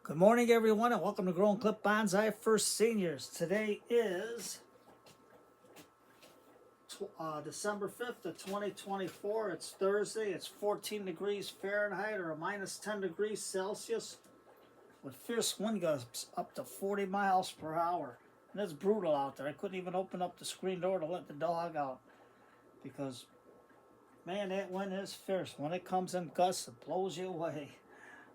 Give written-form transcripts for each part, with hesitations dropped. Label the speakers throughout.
Speaker 1: Good morning, everyone, and welcome to Growing Clip Bonsai for Seniors. Today is December 5th of 2024. It's Thursday. It's 14 degrees Fahrenheit or a minus 10 degrees Celsius with fierce wind gusts up to 40 miles per hour. And it's brutal out there. I couldn't even open up the screen door to let the dog out because, man, that wind is fierce. When it comes in gusts, it blows you away.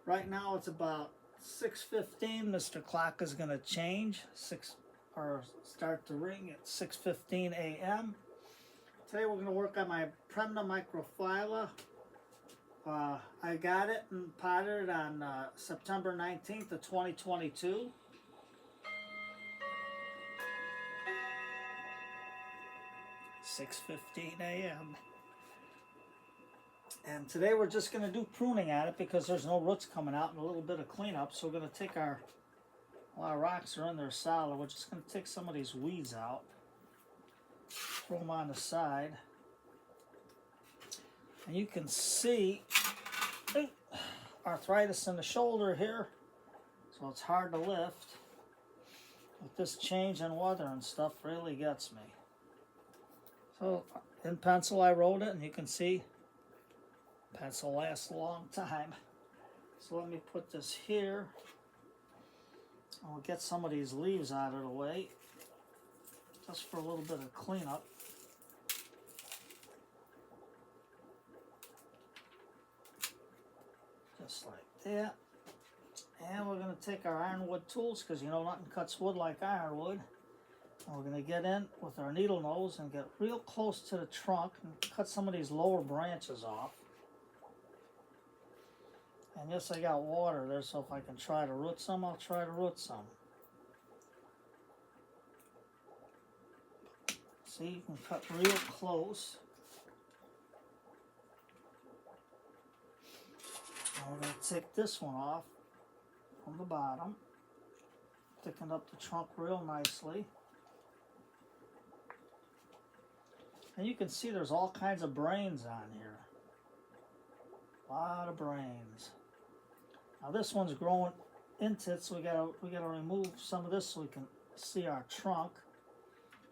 Speaker 1: Right now, it's about 6:15. Mr. Clock is going to change start to ring at 6:15 a.m. Today we're going to work on my Premna Microphylla. I got it and potted it on September 19th of 2022. (6:15 a.m.) And today we're just going to do pruning at it because there's no roots coming out and a little bit of cleanup. So we're going to take a lot of rocks are in there solid. We're just going to take some of these weeds out, throw them on the side. And you can see arthritis in the shoulder here, so it's hard to lift. With this change in weather and stuff really gets me. So in pencil I wrote it, and you can see pencil lasts a long time. So let me put this here. I'll get some of these leaves out of the way just for a little bit of cleanup. Just like that. And we're going to take our ironwood tools because you know nothing cuts wood like ironwood. And we're going to get in with our needle nose and get real close to the trunk and cut some of these lower branches off. And yes, I got water there, so if I can try to root some, I'll try to root some. See, you can cut real close. And we're going to take this one off from the bottom. Thicken up the trunk real nicely. And you can see there's all kinds of brains on here. A lot of brains. Now this one's growing into it, so we gotta remove some of this so we can see our trunk.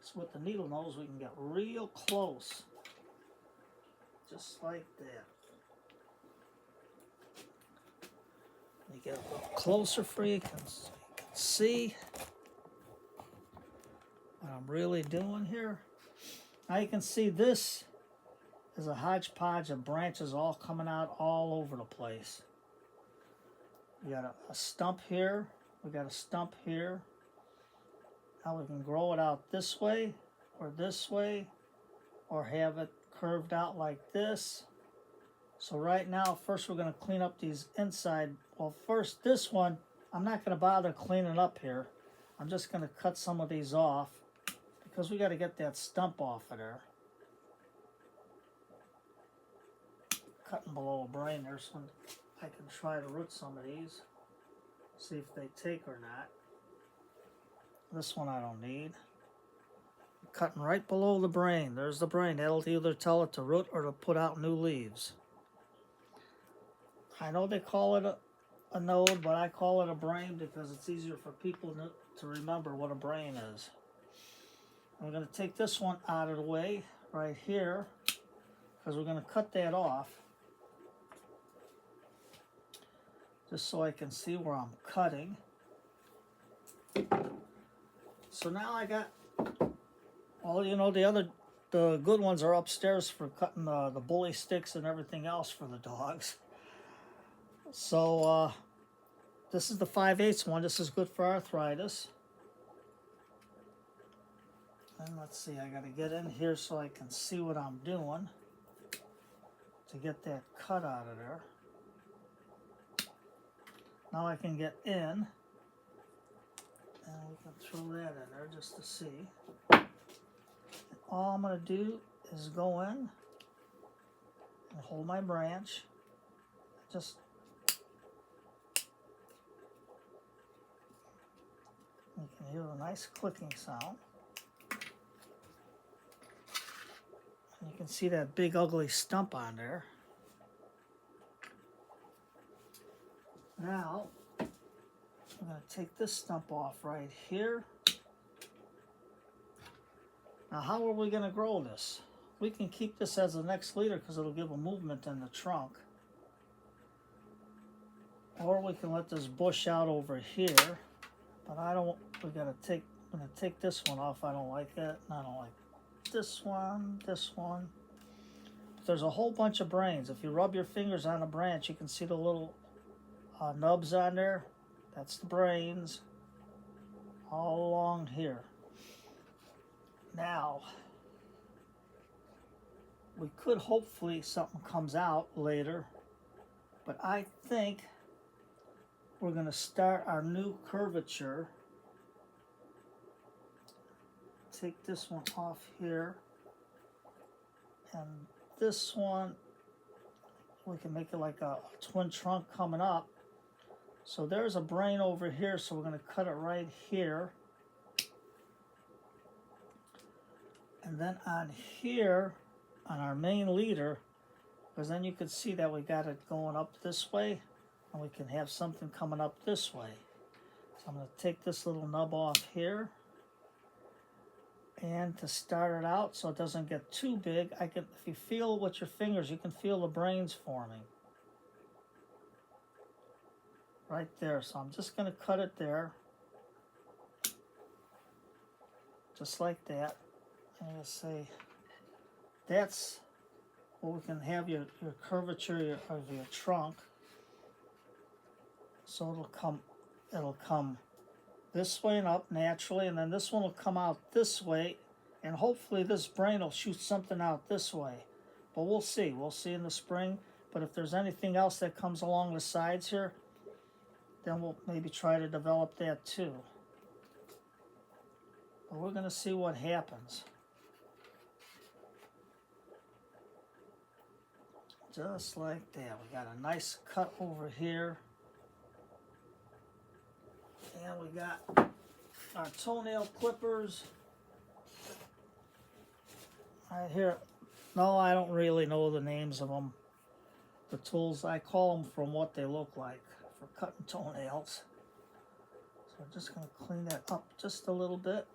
Speaker 1: So with the needle nose, we can get real close, just like that. Let me get a little closer for you, so you can see what I'm really doing here. Now you can see this is a hodgepodge of branches all coming out all over the place. We got a stump here, we got a stump here. Now we can grow it out this way, or have it curved out like this. So right now, first we're going to clean up these inside. Well, first this one, I'm not going to bother cleaning up here. I'm just going to cut some of these off because we got to get that stump off of there. Cutting below a brain there, so I can try to root some of these, see if they take or not. This one I don't need. I'm cutting right below the brain. There's the brain. That'll either tell it to root or to put out new leaves. I know they call it a node, but I call it a brain because it's easier for people to remember what a brain is. I'm going to take this one out of the way right here because we're going to cut that off. Just so I can see where I'm cutting. So now I got, well, you know, the good ones are upstairs for cutting the bully sticks and everything else for the dogs. So this is the 5/8 one. This is good for arthritis. And let's see, I got to get in here so I can see what I'm doing to get that cut out of there. Now I can get in, and we can throw that in there just to see. And all I'm going to do is go in and hold my branch. Just you can hear a nice clicking sound. And you can see that big ugly stump on there. Now I'm going to take this stump off right here. Now, how are we going to grow this? We can keep this as the next leader because it'll give a movement in the trunk. Or we can let this bush out over here. But I don't, I'm going to take this one off. I don't like it. And I don't like this one, this one. But there's a whole bunch of brains. If you rub your fingers on a branch, you can see the little nubs on there. That's the brains. All along here. Now, we could hopefully something comes out later, but I think we're going to start our new curvature. Take this one off here, and this one, we can make it like a twin trunk coming up. So there's a brain over here, so we're going to cut it right here. And then on here, on our main leader, because then you can see that we got it going up this way, and we can have something coming up this way. So I'm going to take this little nub off here. And to start it out so it doesn't get too big, if you feel with your fingers, you can feel the brains forming. Right there. So I'm just going to cut it there. Just like that. I'm going to say that's where we can have your curvature of your trunk. So it'll come this way and up naturally, and then this one will come out this way, and hopefully this brain will shoot something out this way. But we'll see. We'll see in the spring. But if there's anything else that comes along the sides here, then we'll maybe try to develop that too. But we're going to see what happens. Just like that. We got a nice cut over here. And we got our toenail clippers. Right here. No, I don't really know the names of them. The tools, I call them from what they look like for cutting toenails. So we're just going to clean that up just a little bit.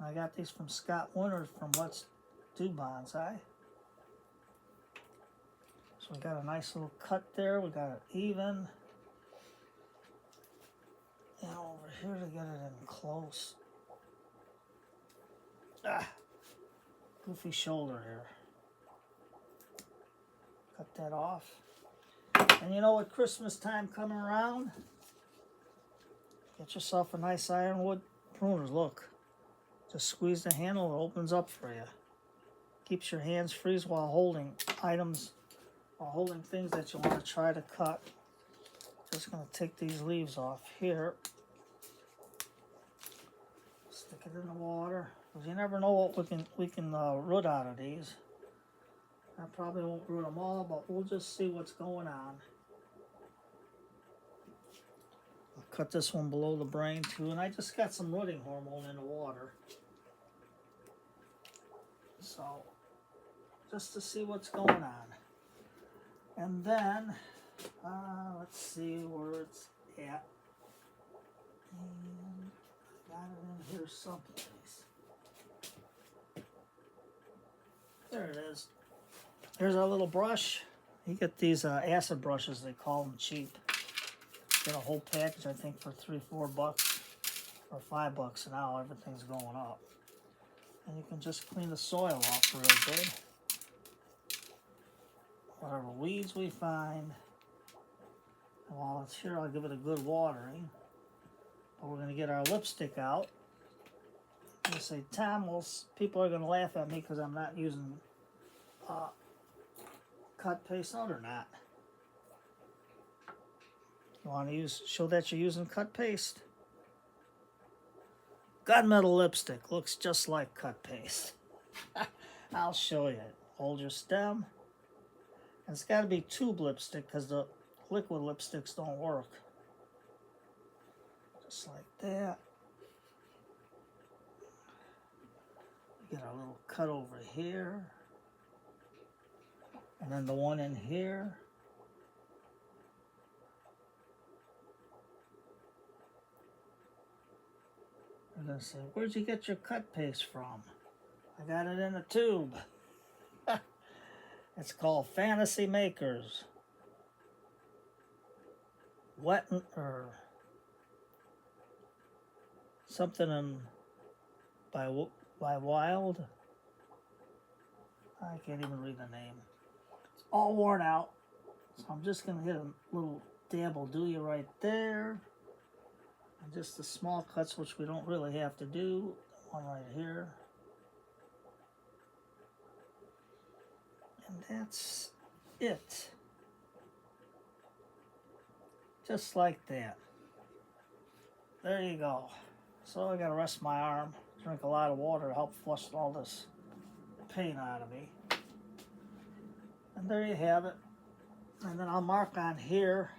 Speaker 1: I got these from Scott Winters from Let's Do Bonsai. So we got a nice little cut there. We got it even. And over here to get it in close. Goofy shoulder here. Cut that off. And you know what, Christmas time coming around? Get yourself a nice ironwood pruners. Look. Just squeeze the handle, it opens up for you. Keeps your hands free while holding items, while holding things that you want to try to cut. Just going to take these leaves off here. Stick it in the water. Because you never know what we can root out of these. I probably won't root them all, but we'll just see what's going on. I'll cut this one below the brain too, and I just got some rooting hormone in the water. So, just to see what's going on. And then, let's see where it's at. And I got it in here someplace. There it is. Here's our little brush. You get these acid brushes, they call them, cheap. Get a whole package, I think, for $3-4 or $5 now. Everything's going up. And you can just clean the soil off real good. Whatever weeds we find. And while it's here, I'll give it a good watering. But we're going to get our lipstick out. I'm going to say, Tom, well, people are going to laugh at me because I'm not using cut paste. No, they're not. You want to show that you're using cut paste? Gunmetal lipstick looks just like cut paste. I'll show you. Hold your stem. And it's got to be tube lipstick because the liquid lipsticks don't work. Just like that. Get our little cut over here. And then the one in here. They're going to say, where'd you get your cut paste from? I got it in a tube. It's called Fantasy Makers. Wet or something by Wild. I can't even read the name. It's all worn out. So I'm just going to hit a little dab will do you right there. And just the small cuts, which we don't really have to do. One right here. And that's it. Just like that. There you go. So I gotta rest my arm, drink a lot of water to help flush all this pain out of me. And there you have it. And then I'll mark on here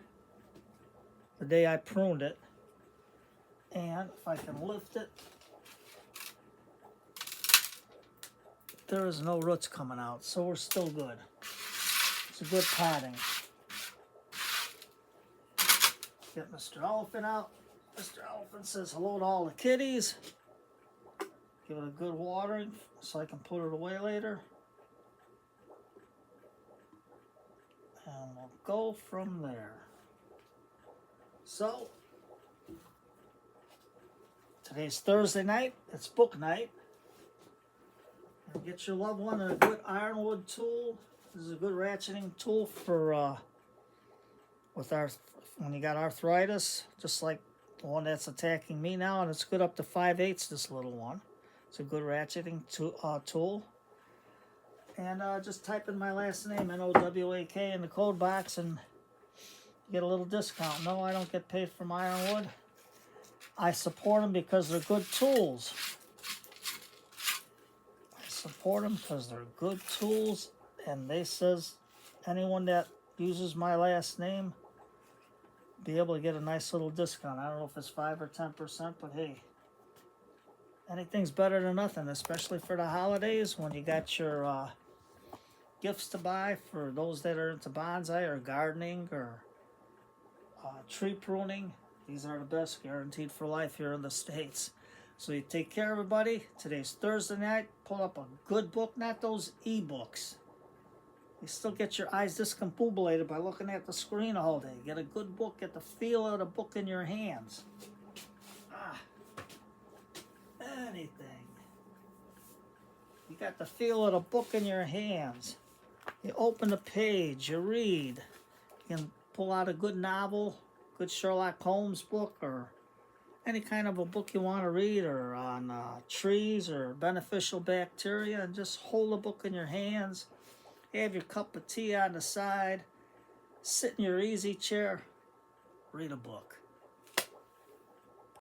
Speaker 1: the day I pruned it. And if I can lift it, there is no roots coming out, so we're still good. It's a good potting. Get Mr. Elephant out. Mr. Elephant says hello to all the kitties. Give it a good watering so I can put it away later. And we'll go from there. So, today's Thursday night. It's book night. And get your loved one a good ironwood tool. This is a good ratcheting tool for when you got arthritis, just like the one that's attacking me now, and it's good up to 5/8, this little one. It's a good ratcheting tool. And just type in my last name, N-O-W-A-K, in the code box, and you get a little discount. No, I don't get paid from ironwood. I support them because they're good tools. I support them because they're good tools, and they says anyone that uses my last name be able to get a nice little discount. I don't know if it's 5 or 10%, but hey, anything's better than nothing, especially for the holidays when you got your gifts to buy for those that are into bonsai or gardening or tree pruning. These are the best, guaranteed for life here in the States. So you take care, everybody. Today's Thursday night. Pull up a good book, not those e-books. You still get your eyes discombobulated by looking at the screen all day. Get a good book. Get the feel of the book in your hands. Anything. You got the feel of the book in your hands. You open the page. You read. You can pull out a good novel, good Sherlock Holmes book, or any kind of a book you want to read, or on trees or beneficial bacteria, and just hold the book in your hands. Have your cup of tea on the side, sit in your easy chair, read a book.